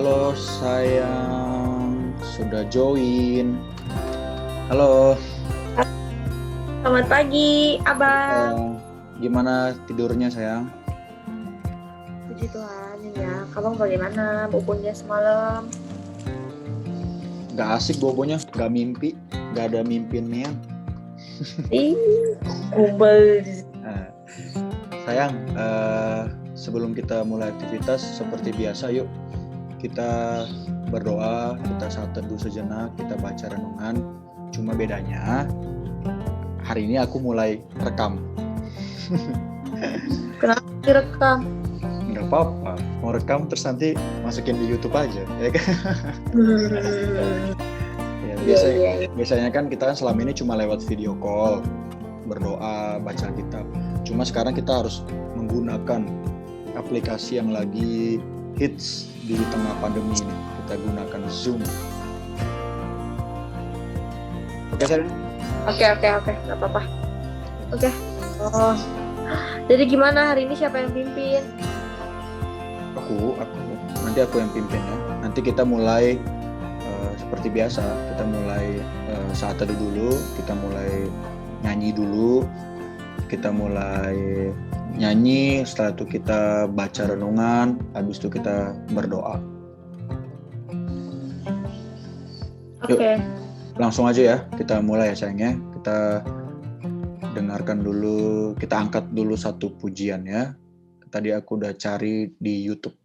Halo sayang, sudah join. Halo, Selamat pagi, Abang. gimana tidurnya sayang? Puji Tuhan ya. Abang bagaimana bobonya semalam? Gak asik bobonya, gak mimpi, gak ada mimpinya. Ih, kumpul. Sayang, sebelum kita mulai aktivitas seperti biasa, yuk kita berdoa, kita saat teduh sejenak, kita baca renungan. Cuma bedanya hari ini aku mulai rekam. Kenapa direkam? Nggak apa-apa, mau rekam terus nanti masukin di YouTube aja, ya kan? Ya, biasanya kan kita kan selama ini cuma lewat video call, berdoa, baca kitab. Cuma sekarang kita harus menggunakan aplikasi yang lagi hits di tengah pandemi ini. Kita gunakan Zoom. Oke, Sari? Oke, nggak apa-apa. Oke. Oh, jadi gimana hari ini siapa yang pimpin? Aku. Nanti aku yang pimpin ya. Nanti kita mulai seperti biasa. Kita mulai saat teduh dulu. Kita mulai nyanyi dulu. Kita mulai nyanyi. Setelah itu kita baca renungan. Habis itu kita berdoa. Oke. Langsung aja ya. Kita mulai ya sayangnya. Kita dengarkan dulu. Kita angkat dulu satu pujian ya. Tadi aku udah cari di YouTube.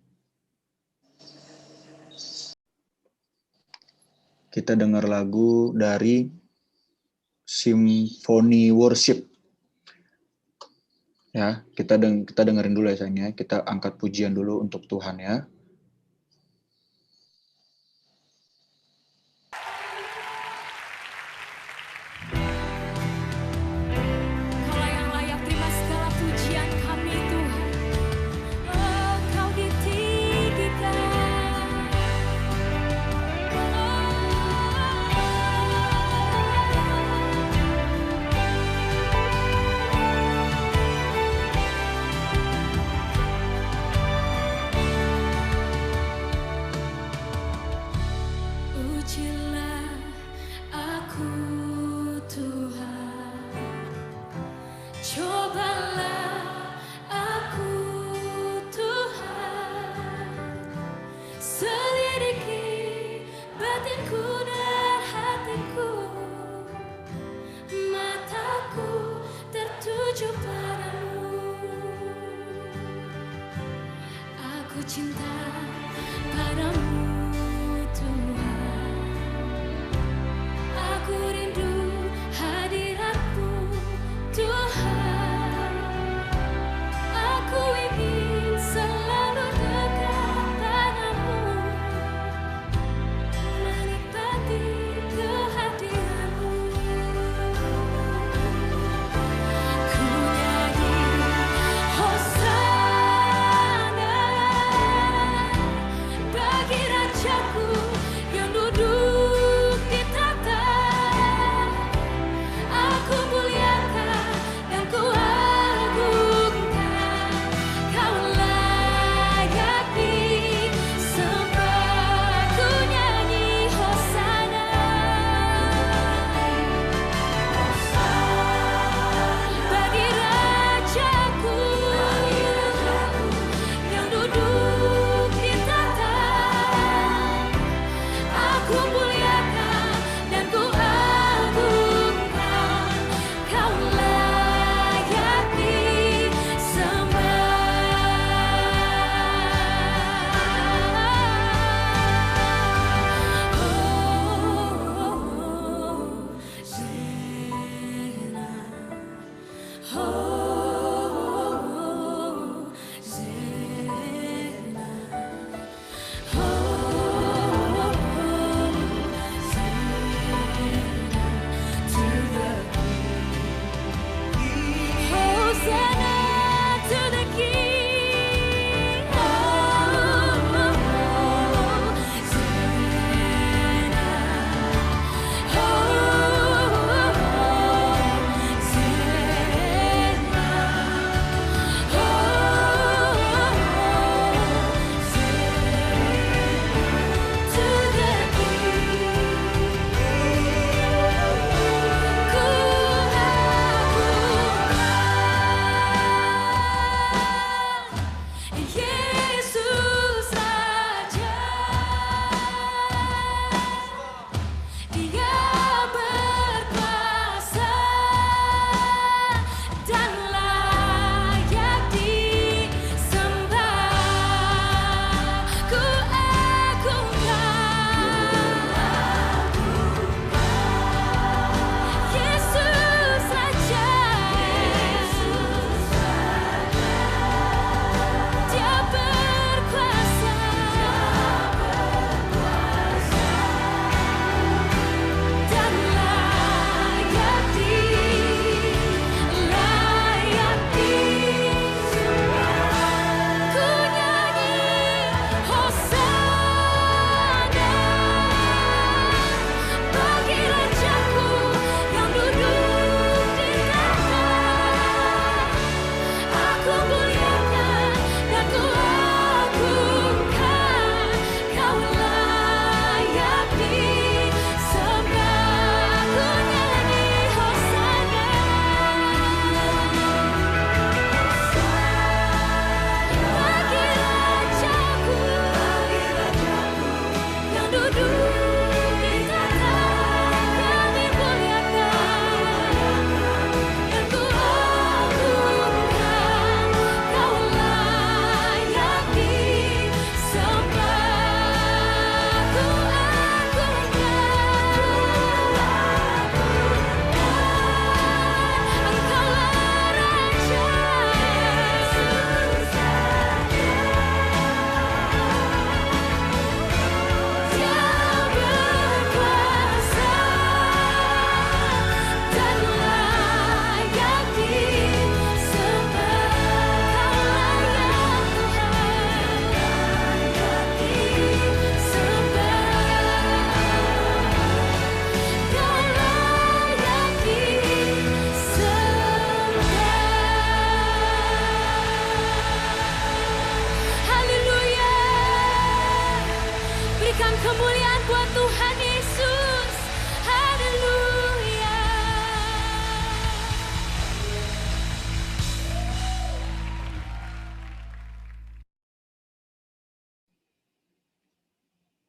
Kita dengar lagu dari Symphony Worship. Ya, kita dengerin dulu ya sayangnya. Kita angkat pujian dulu untuk Tuhan ya. Cinta padamu Tuhan.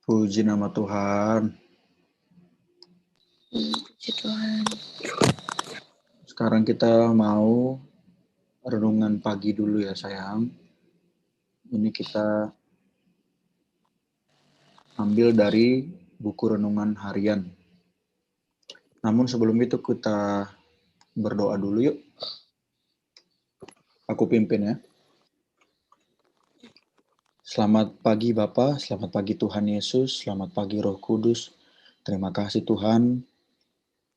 Puji nama Tuhan. Puji Tuhan. Sekarang kita mau renungan pagi dulu ya sayang. Ini kita ambil dari buku renungan harian. Namun sebelum itu kita berdoa dulu yuk. Aku pimpin ya. Selamat pagi Bapa, selamat pagi Tuhan Yesus, selamat pagi Roh Kudus. Terima kasih Tuhan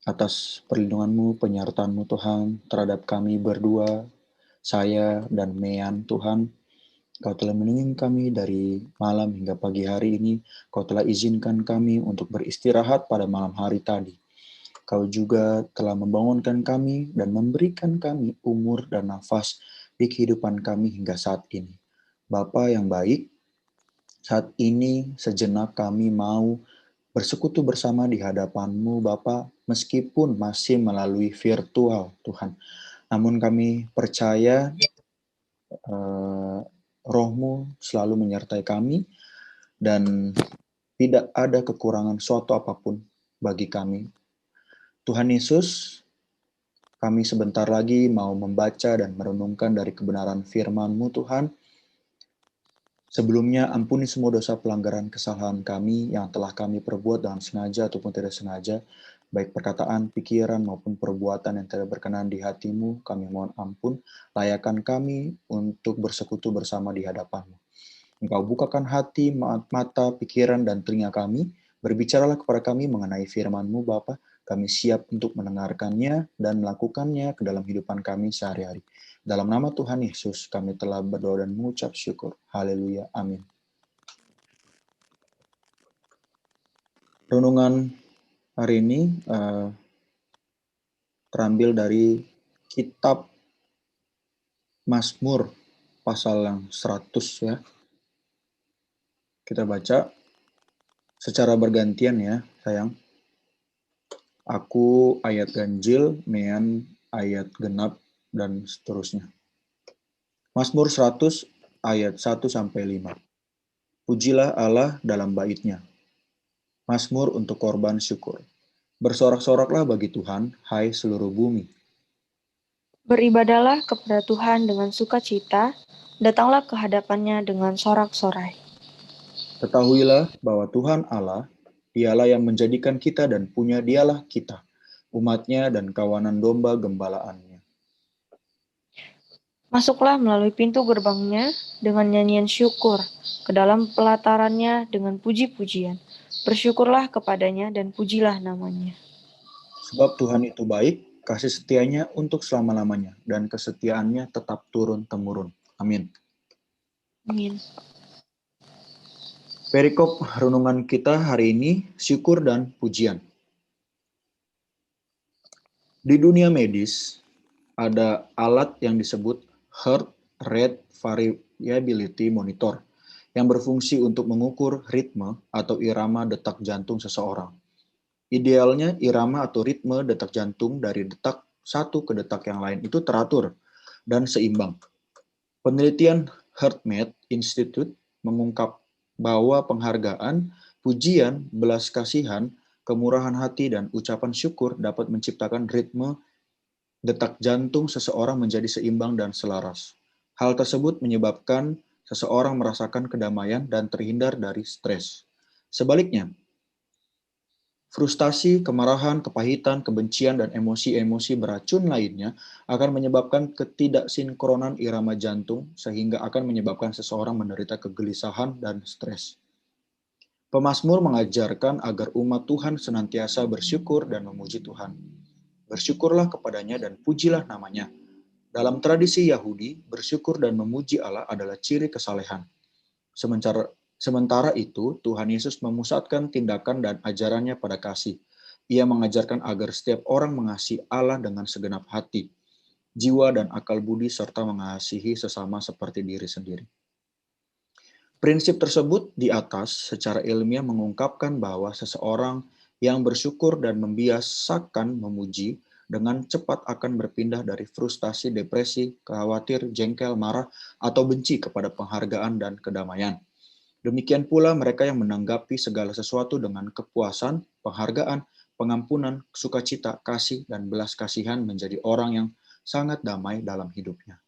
atas perlindungan-Mu, penyertaan-Mu Tuhan terhadap kami berdua, saya dan Mean Tuhan. Kau telah melindungi kami dari malam hingga pagi hari ini. Kau telah izinkan kami untuk beristirahat pada malam hari tadi. Kau juga telah membangunkan kami dan memberikan kami umur dan nafas di kehidupan kami hingga saat ini. Bapa yang baik, saat ini sejenak kami mau bersekutu bersama di hadapan-Mu Bapa, meskipun masih melalui virtual Tuhan. Namun kami percaya Roh-Mu selalu menyertai kami dan tidak ada kekurangan suatu apapun bagi kami. Tuhan Yesus, kami sebentar lagi mau membaca dan merenungkan dari kebenaran firman-Mu Tuhan. Sebelumnya ampuni semua dosa pelanggaran kesalahan kami yang telah kami perbuat dengan sengaja ataupun tidak sengaja, baik perkataan, pikiran maupun perbuatan yang tidak berkenan di hati-Mu, kami mohon ampun. Layakkan kami untuk bersekutu bersama di hadapan-Mu. Engkau bukakan hati, mata, pikiran, dan telinga kami. Berbicaralah kepada kami mengenai firman-Mu, Bapa. Kami siap untuk mendengarkannya dan melakukannya ke dalam kehidupan kami sehari-hari. Dalam nama Tuhan Yesus, kami telah berdoa dan mengucap syukur. Haleluya. Amin. Renungan hari ini terambil dari kitab Mazmur pasal yang 100 ya. Kita baca secara bergantian ya, sayang. Aku ayat ganjil, Mean ayat genap, dan seterusnya. Mazmur 100 ayat 1-5. Pujilah Allah dalam bait-Nya. Mazmur untuk korban syukur. Bersorak-soraklah bagi Tuhan, hai seluruh bumi. Beribadahlah kepada Tuhan dengan sukacita, datanglah ke hadapan-Nya dengan sorak-sorai. Ketahuilah bahwa Tuhan Allah, Dialah yang menjadikan kita dan punya Dialah kita, umat-Nya dan kawanan domba gembalaannya. Masuklah melalui pintu gerbang-Nya dengan nyanyian syukur, ke dalam pelataran-Nya dengan puji-pujian. Bersyukurlah kepada-Nya dan pujilah nama-Nya. Sebab Tuhan itu baik, kasih setianya untuk selama-lamanya, dan kesetiaannya tetap turun-temurun. Amin. Amin. Perikop renungan kita hari ini, syukur dan pujian. Di dunia medis, ada alat yang disebut Heart Rate Variability Monitor yang berfungsi untuk mengukur ritme atau irama detak jantung seseorang. Idealnya irama atau ritme detak jantung dari detak satu ke detak yang lain itu teratur dan seimbang. Penelitian HeartMath Institute mengungkap bahwa penghargaan, pujian, belas kasihan, kemurahan hati, dan ucapan syukur dapat menciptakan ritme detak jantung seseorang menjadi seimbang dan selaras. Hal tersebut menyebabkan seseorang merasakan kedamaian dan terhindar dari stres. Sebaliknya, frustasi, kemarahan, kepahitan, kebencian, dan emosi-emosi beracun lainnya akan menyebabkan ketidaksinkronan irama jantung sehingga akan menyebabkan seseorang menderita kegelisahan dan stres. Pemazmur mengajarkan agar umat Tuhan senantiasa bersyukur dan memuji Tuhan. Bersyukurlah kepadanya dan pujilah namanya. Dalam tradisi Yahudi, bersyukur dan memuji Allah adalah ciri kesalehan. Sementara itu, Tuhan Yesus memusatkan tindakan dan ajarannya pada kasih. Ia mengajarkan agar setiap orang mengasihi Allah dengan segenap hati, jiwa dan akal budi, serta mengasihi sesama seperti diri sendiri. Prinsip tersebut di atas secara ilmiah mengungkapkan bahwa seseorang yang bersyukur dan membiasakan memuji dengan cepat akan berpindah dari frustasi, depresi, khawatir, jengkel, marah, atau benci kepada penghargaan dan kedamaian. Demikian pula mereka yang menanggapi segala sesuatu dengan kepuasan, penghargaan, pengampunan, sukacita, kasih, dan belas kasihan menjadi orang yang sangat damai dalam hidupnya.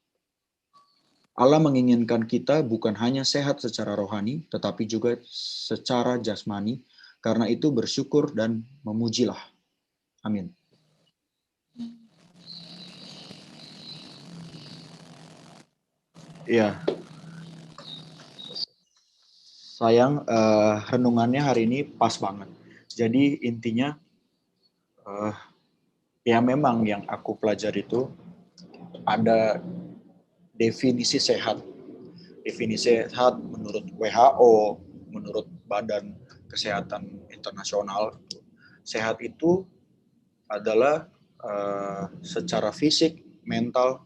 Allah menginginkan kita bukan hanya sehat secara rohani, tetapi juga secara jasmani. Karena itu bersyukur dan memujilah. Amin. Ya, sayang renungannya hari ini pas banget. Jadi intinya eh, ya memang yang aku pelajari itu ada definisi sehat. Definisi sehat menurut WHO, menurut Badan Kesehatan Internasional, sehat itu adalah secara fisik, mental.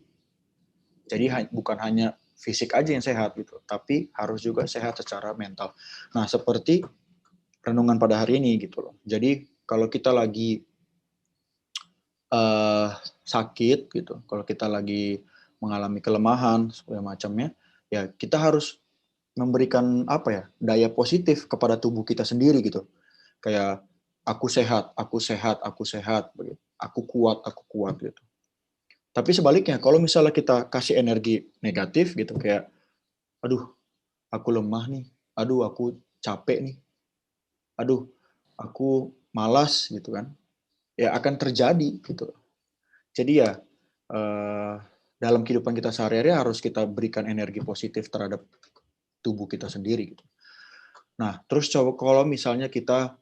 Jadi bukan hanya fisik aja yang sehat gitu, tapi harus juga sehat secara mental. Nah, seperti renungan pada hari ini gitu loh. Jadi kalau kita lagi sakit gitu, kalau kita lagi mengalami kelemahan segala macamnya, ya kita harus memberikan apa ya, daya positif kepada tubuh kita sendiri gitu. Kayak aku sehat, aku sehat, aku sehat begitu. Aku kuat gitu. Tapi sebaliknya, kalau misalnya kita kasih energi negatif gitu, kayak aduh, aku lemah nih, aduh aku capek nih, aduh aku malas gitu kan, ya akan terjadi gitu. Jadi ya dalam kehidupan kita sehari-hari harus kita berikan energi positif terhadap tubuh kita sendiri gitu. Nah, terus coba kalau misalnya kita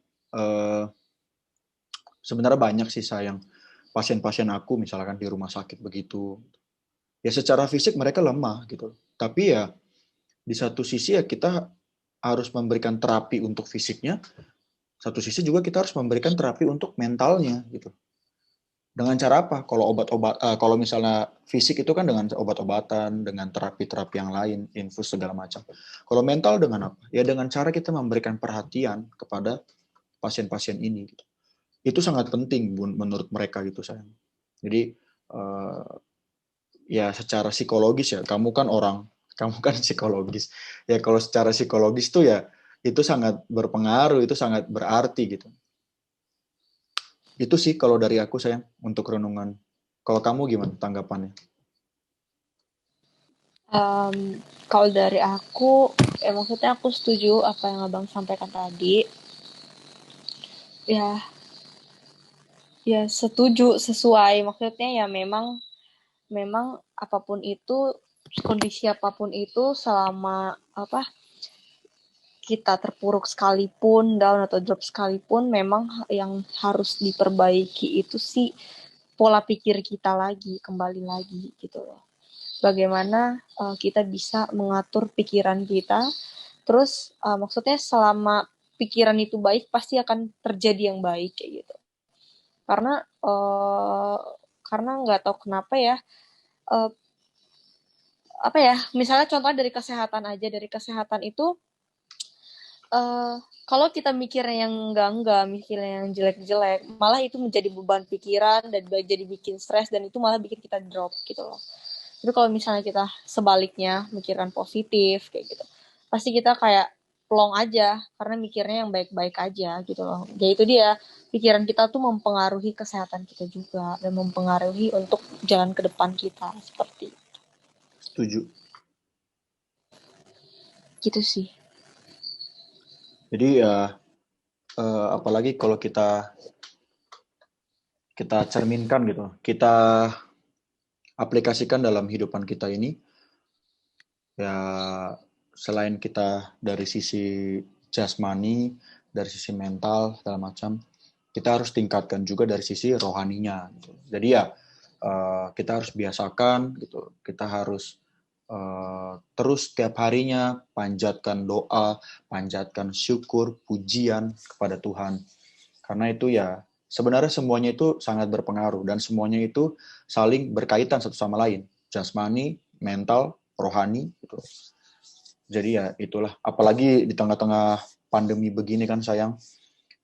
sebenarnya banyak sih sayang pasien-pasien aku misalkan di rumah sakit begitu. Ya secara fisik mereka lemah gitu. Tapi ya di satu sisi ya kita harus memberikan terapi untuk fisiknya, satu sisi juga kita harus memberikan terapi untuk mentalnya gitu. Dengan cara apa? Kalau misalnya fisik itu kan dengan obat-obatan, dengan terapi-terapi yang lain, infus segala macam. Kalau mental dengan apa? Ya dengan cara kita memberikan perhatian kepada pasien-pasien ini. Gitu. Itu sangat penting menurut mereka gitu sayang. Jadi ya secara psikologis ya, kamu kan psikologis. Ya kalau secara psikologis tuh ya itu sangat berpengaruh, itu sangat berarti gitu. Itu sih kalau dari aku sayang untuk renungan. Kalau kamu gimana tanggapannya? Em, Kalau dari aku, maksudnya aku setuju apa yang abang sampaikan tadi. Ya, ya setuju sesuai. Maksudnya ya memang, memang apapun itu, kondisi apapun itu, selama apa kita terpuruk sekalipun, down atau drop sekalipun, memang yang harus diperbaiki itu sih pola pikir kita lagi, kembali lagi gitu loh. Bagaimana kita bisa mengatur pikiran kita. Terus maksudnya selama pikiran itu baik pasti akan terjadi yang baik kayak gitu. Karena uh, karena nggak tahu kenapa ya, uh, apa ya, misalnya contoh dari kesehatan aja, dari kesehatan itu uh, kalau kita mikirnya yang enggak, mikirnya yang jelek-jelek, malah itu menjadi beban pikiran dan jadi bikin stres, dan itu malah bikin kita drop gitu loh. Tapi kalau misalnya kita sebaliknya mikiran positif kayak gitu, pasti kita kayak plong aja karena mikirnya yang baik-baik aja gitu loh. Jadi itu dia, pikiran kita tuh mempengaruhi kesehatan kita juga dan mempengaruhi untuk jalan ke depan kita seperti Setuju. gitu sih. Jadi ya apalagi kalau kita kita cerminkan gitu, kita aplikasikan dalam kehidupan kita ini, ya selain kita dari sisi jasmani, dari sisi mental segala macam, kita harus tingkatkan juga dari sisi rohaninya. Gitu. Jadi ya kita harus biasakan gitu, kita harus terus setiap harinya panjatkan doa, panjatkan syukur, pujian kepada Tuhan. Karena itu ya sebenarnya semuanya itu sangat berpengaruh dan semuanya itu saling berkaitan satu sama lain. Jasmani, mental, rohani gitu. Jadi ya itulah, apalagi di tengah-tengah pandemi begini kan sayang.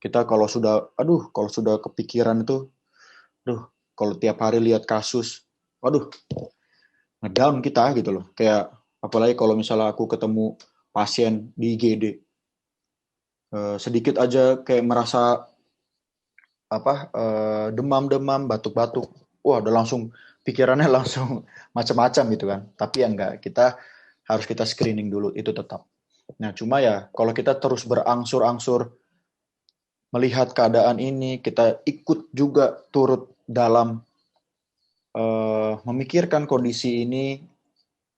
Kita kalau sudah kepikiran itu, kalau tiap hari lihat kasus, ngedown kita gitu loh. Kayak apalagi kalau misalnya aku ketemu pasien di IGD. Sedikit aja kayak merasa demam-demam, batuk-batuk. Wah, udah langsung pikirannya langsung macam-macam gitu kan. Tapi ya enggak, harus kita screening dulu itu tetap. Nah, cuma ya kalau kita terus berangsur-angsur melihat keadaan ini, kita ikut juga turut dalam memikirkan kondisi ini,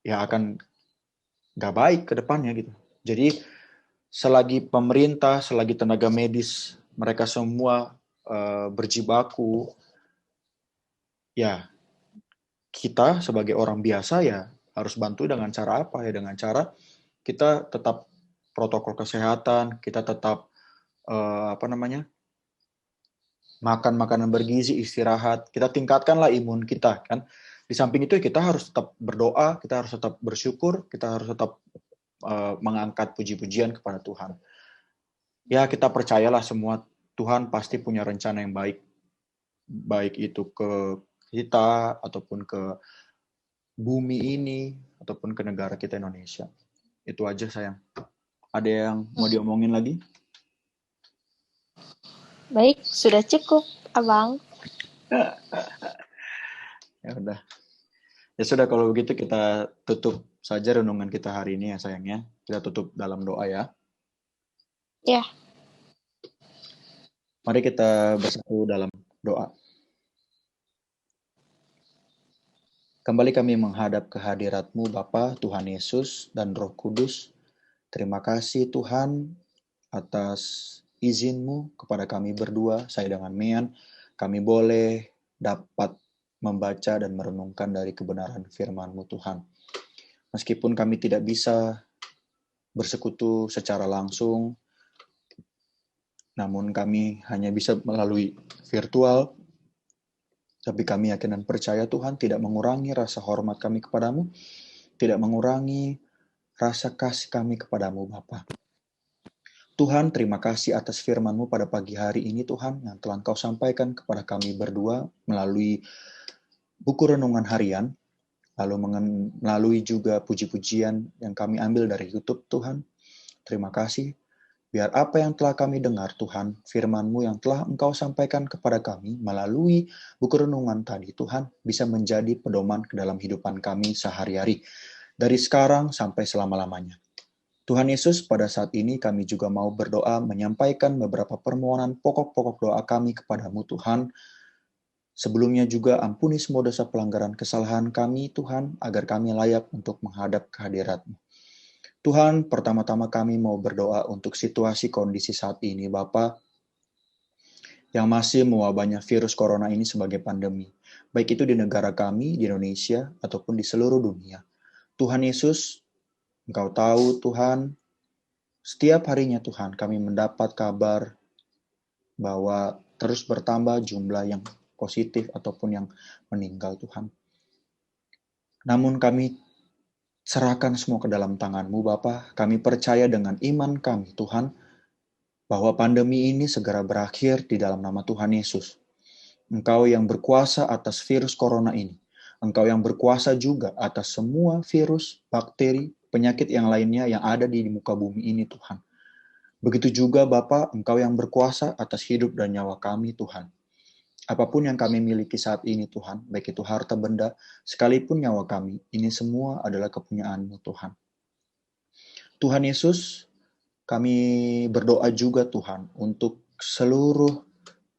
ya akan nggak baik ke depannya gitu. Jadi selagi pemerintah, selagi tenaga medis, mereka semua berjibaku, ya kita sebagai orang biasa ya harus bantu dengan cara apa ya? Dengan cara kita tetap protokol kesehatan, kita tetap makan makanan bergizi, istirahat, kita tingkatkanlah imun kita kan. Di samping itu kita harus tetap berdoa, kita harus tetap bersyukur, kita harus tetap mengangkat puji-pujian kepada Tuhan. Ya kita percayalah semua Tuhan pasti punya rencana yang baik, baik itu ke kita ataupun ke bumi ini ataupun ke negara kita Indonesia. Itu aja sayang. Ada yang mau diomongin lagi? Baik, sudah cukup, Abang. Ya udah. Ya sudah kalau begitu kita tutup saja renungan kita hari ini ya sayangnya. Kita tutup dalam doa ya. Ya. Mari kita bersatu dalam doa. Kembali kami menghadap kehadirat-Mu Bapa, Tuhan Yesus dan Roh Kudus. Terima kasih Tuhan atas izin-Mu kepada kami berdua, saya dengan Mian. Kami boleh dapat membaca dan merenungkan dari kebenaran firman-Mu Tuhan. Meskipun kami tidak bisa bersekutu secara langsung, namun kami hanya bisa melalui virtual, tapi kami yakin dan percaya Tuhan tidak mengurangi rasa hormat kami kepadamu, tidak mengurangi rasa kasih kami kepadamu Bapa. Tuhan, terima kasih atas firman-Mu pada pagi hari ini Tuhan, yang telah Engkau sampaikan kepada kami berdua melalui buku renungan harian, lalu melalui juga puji-pujian yang kami ambil dari YouTube Tuhan. Terima kasih. Biar apa yang telah kami dengar Tuhan, firman-Mu yang telah Engkau sampaikan kepada kami melalui buku renungan tadi Tuhan, bisa menjadi pedoman ke dalam kehidupan kami sehari-hari, dari sekarang sampai selama-lamanya. Tuhan Yesus, pada saat ini kami juga mau berdoa menyampaikan beberapa permohonan pokok-pokok doa kami kepadamu Tuhan. Sebelumnya juga ampuni semua dosa pelanggaran kesalahan kami Tuhan, agar kami layak untuk menghadap kehadirat-Mu. Tuhan, pertama-tama kami mau berdoa untuk situasi kondisi saat ini, Bapa, yang masih mewabahnya virus corona ini sebagai pandemi, baik itu di negara kami, di Indonesia, ataupun di seluruh dunia. Tuhan Yesus, Engkau tahu Tuhan, setiap harinya Tuhan kami mendapat kabar bahwa terus bertambah jumlah yang positif ataupun yang meninggal Tuhan. Namun kami serahkan semua ke dalam tangan-Mu Bapa. Kami percaya dengan iman kami Tuhan, bahwa pandemi ini segera berakhir di dalam nama Tuhan Yesus. Engkau yang berkuasa atas virus corona ini. Engkau yang berkuasa juga atas semua virus, bakteri, penyakit yang lainnya yang ada di muka bumi ini Tuhan. Begitu juga Bapa, Engkau yang berkuasa atas hidup dan nyawa kami Tuhan. Apapun yang kami miliki saat ini Tuhan, baik itu harta benda, sekalipun nyawa kami, ini semua adalah kepunyaan-Mu Tuhan. Tuhan Yesus, kami berdoa juga Tuhan untuk seluruh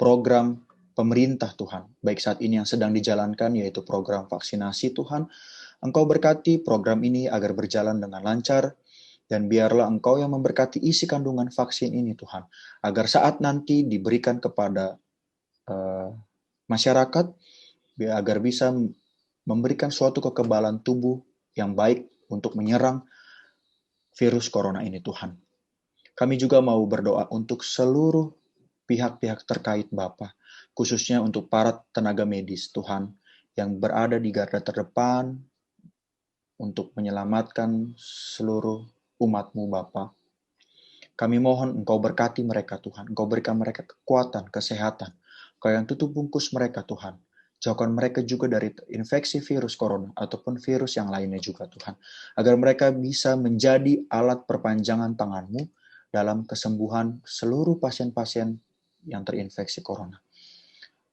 program pemerintah Tuhan, baik saat ini yang sedang dijalankan yaitu program vaksinasi Tuhan. Engkau berkati program ini agar berjalan dengan lancar, dan biarlah Engkau yang memberkati isi kandungan vaksin ini Tuhan, agar saat nanti diberikan kepada masyarakat, agar bisa memberikan suatu kekebalan tubuh yang baik untuk menyerang virus corona ini Tuhan. Kami juga mau berdoa untuk seluruh pihak-pihak terkait Bapa, khususnya untuk para tenaga medis Tuhan, yang berada di garda terdepan untuk menyelamatkan seluruh umat-Mu Bapa. Kami mohon Engkau berkati mereka Tuhan, Engkau berikan mereka kekuatan, kesehatan, Engkau yang tutup bungkus mereka Tuhan. Jauhkan mereka juga dari infeksi virus corona ataupun virus yang lainnya juga Tuhan. Agar mereka bisa menjadi alat perpanjangan tangan-Mu dalam kesembuhan seluruh pasien-pasien yang terinfeksi corona.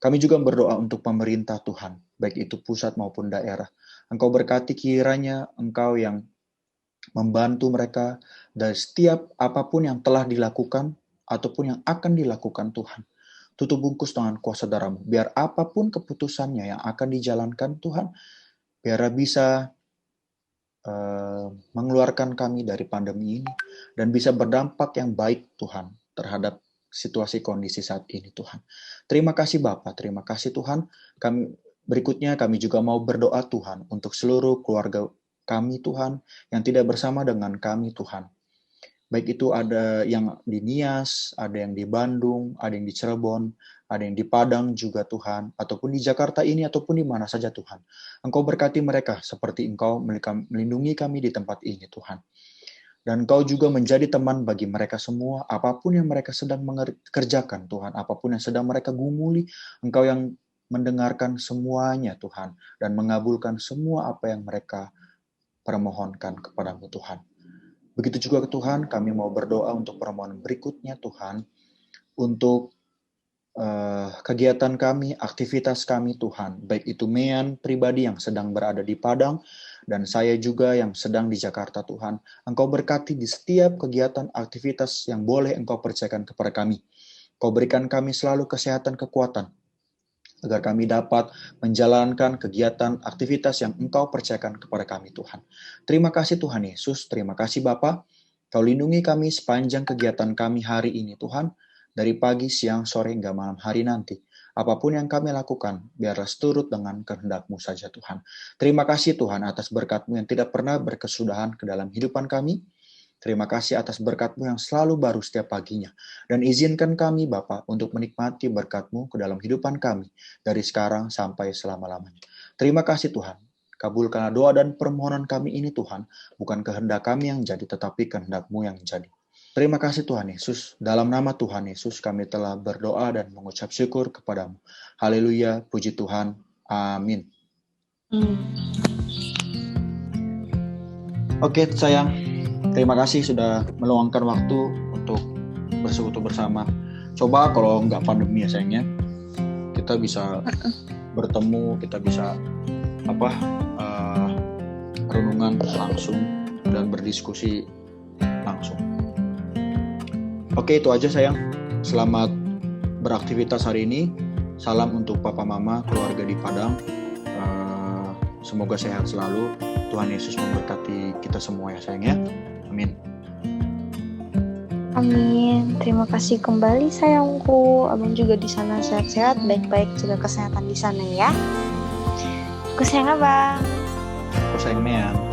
Kami juga berdoa untuk pemerintah Tuhan, baik itu pusat maupun daerah. Engkau berkati kiranya Engkau yang membantu mereka dari setiap apapun yang telah dilakukan ataupun yang akan dilakukan Tuhan. Tutup bungkus dengan kuasa darah-Mu. Biar apapun keputusannya yang akan dijalankan Tuhan, biar bisa mengeluarkan kami dari pandemi ini dan bisa berdampak yang baik Tuhan terhadap situasi kondisi saat ini Tuhan. Terima kasih Bapa, terima kasih Tuhan. Berikutnya kami juga mau berdoa Tuhan untuk seluruh keluarga kami Tuhan yang tidak bersama dengan kami Tuhan. Baik itu ada yang di Nias, ada yang di Bandung, ada yang di Cirebon, ada yang di Padang juga Tuhan, ataupun di Jakarta ini, ataupun di mana saja Tuhan. Engkau berkati mereka seperti Engkau melindungi kami di tempat ini Tuhan. Dan Engkau juga menjadi teman bagi mereka semua, apapun yang mereka sedang mengerjakan Tuhan, apapun yang sedang mereka gumuli, Engkau yang mendengarkan semuanya Tuhan, dan mengabulkan semua apa yang mereka permohonkan kepadamu Tuhan. Begitu juga Tuhan, kami mau berdoa untuk permohonan berikutnya Tuhan, untuk kegiatan kami, aktivitas kami Tuhan, baik itu Mean pribadi yang sedang berada di Padang, dan saya juga yang sedang di Jakarta Tuhan. Engkau berkati di setiap kegiatan aktivitas yang boleh Engkau percayakan kepada kami. Engkau berikan kami selalu kesehatan, kekuatan, agar kami dapat menjalankan kegiatan aktivitas yang Engkau percayakan kepada kami Tuhan. Terima kasih Tuhan Yesus, terima kasih Bapa. Kau lindungi kami sepanjang kegiatan kami hari ini Tuhan, dari pagi, siang, sore, hingga malam hari nanti. Apapun yang kami lakukan, biarlah seturut dengan kehendak-Mu saja Tuhan. Terima kasih Tuhan atas berkat-Mu yang tidak pernah berkesudahan ke dalam hidupan kami. Terima kasih atas berkat-Mu yang selalu baru setiap paginya. Dan izinkan kami Bapa untuk menikmati berkat-Mu ke dalam hidupan kami dari sekarang sampai selama-lamanya. Terima kasih Tuhan. Kabulkanlah doa dan permohonan kami ini Tuhan. Bukan kehendak kami yang jadi, tetapi kehendak-Mu yang jadi. Terima kasih Tuhan Yesus. Dalam nama Tuhan Yesus kami telah berdoa dan mengucap syukur kepadamu. Haleluya, puji Tuhan. Amin. Oke sayang, terima kasih sudah meluangkan waktu untuk bersekutu bersama. Coba kalau nggak pandemi ya sayangnya, kita bisa bertemu, kita bisa renungan langsung dan berdiskusi langsung. Oke, itu aja sayang. Selamat beraktivitas hari ini. Salam untuk papa mama, keluarga di Padang. Semoga sehat selalu. Tuhan Yesus memberkati kita semua ya sayang ya. Amin. Amin. Terima kasih kembali sayangku. Abang juga di sana sehat-sehat, baik-baik, jaga kesehatan di sana ya. Aku sayang Abang. Aku sayang Mean.